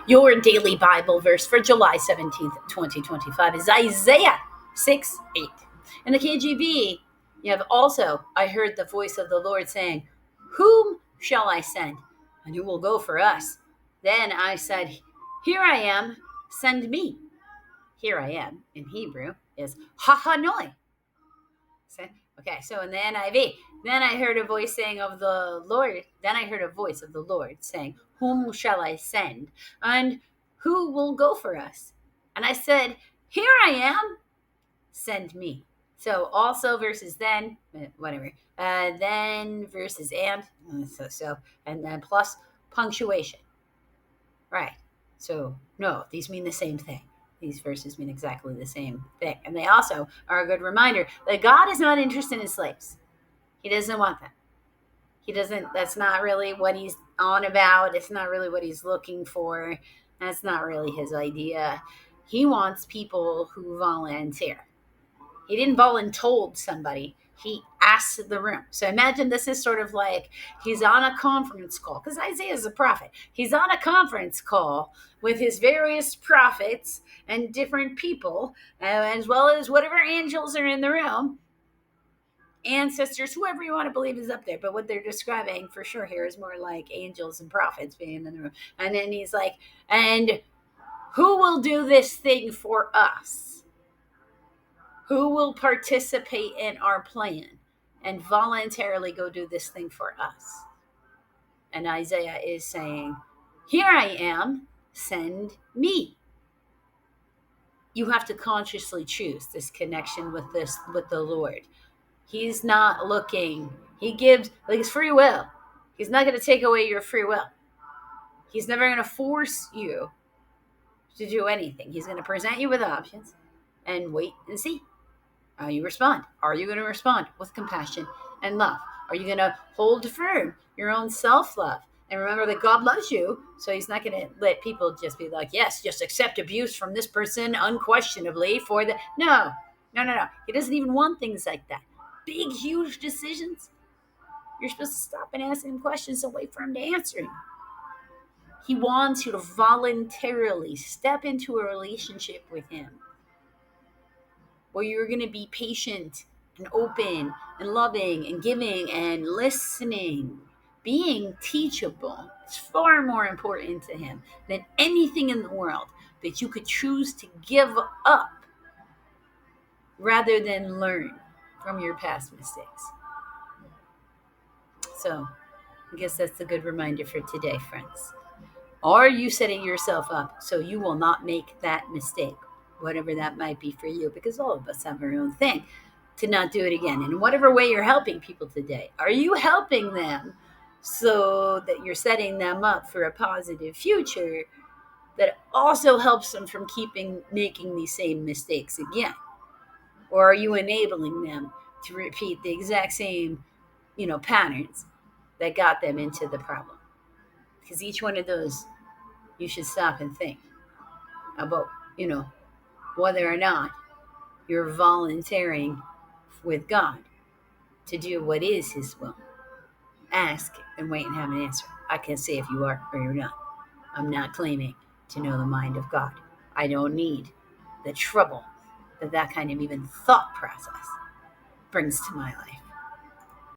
Your daily Bible verse for July 17th, 2025 is Isaiah 6:8. In the KJV, you have also, I heard the voice of the Lord saying, "Whom shall I send? And who will go for us?" Then I said, "Here I am, send me." Here I am in Hebrew is Hahanoi. Okay, so in the NIV, then I heard a voice saying of the Lord, then I heard a voice of the Lord saying, "Whom shall I send? And who will go for us?" And I said, "Here I am, send me." So also versus then, whatever. Then versus and, and then plus punctuation. Right. So no, these mean the same thing. These verses mean exactly the same thing. And they also are a good reminder that God is not interested in slaves. He doesn't want them. He doesn't, that's not really what he's on about. It's not really what he's looking for. That's not really his idea. He wants people who volunteer. He didn't voluntold somebody. He asked the room. So imagine this is sort of like he's on a conference call, because Isaiah is a prophet. He's on a conference call with his various prophets and different people, as well as whatever angels are in the room, ancestors, whoever you want to believe is up there. But what they're describing for sure here is more like angels and prophets being in the room. And then he's like, "And who will do this thing for us? Who will participate in our plan and voluntarily go do this thing for us?" And Isaiah is saying, "Here I am, send me." You have to consciously choose this connection with the Lord. He's not looking, he gives, like, it's free will. He's not going to take away your free will. He's never going to force you to do anything. He's going to present you with options and wait and see how you respond. Are you going to respond with compassion and love? Are you going to hold firm your own self-love and remember that God loves you? So he's not going to let people just be like, "Yes, just accept abuse from this person unquestionably for the..." No. He doesn't even want things like that. Big, huge decisions, you're supposed to stop and ask him questions and wait for him to answer you. He wants you to voluntarily step into a relationship with him, where you're going to be patient and open and loving and giving and listening. Being teachable is far more important to him than anything in the world that you could choose to give up rather than learn from your past mistakes. So I guess that's a good reminder for today, friends. Are you setting yourself up so you will not make that mistake, whatever that might be for you? Because all of us have our own thing, to not do it again. In whatever way you're helping people today, are you helping them so that you're setting them up for a positive future that also helps them from making these same mistakes again? Or are you enabling them to repeat the exact same, patterns that got them into the problem? Because each one of those, you should stop and think about, whether or not you're volunteering with God to do what is his will. Ask and wait and have an answer. I can't say if you are or you're not. I'm not claiming to know the mind of God. I don't need the trouble that kind of even thought process brings to my life.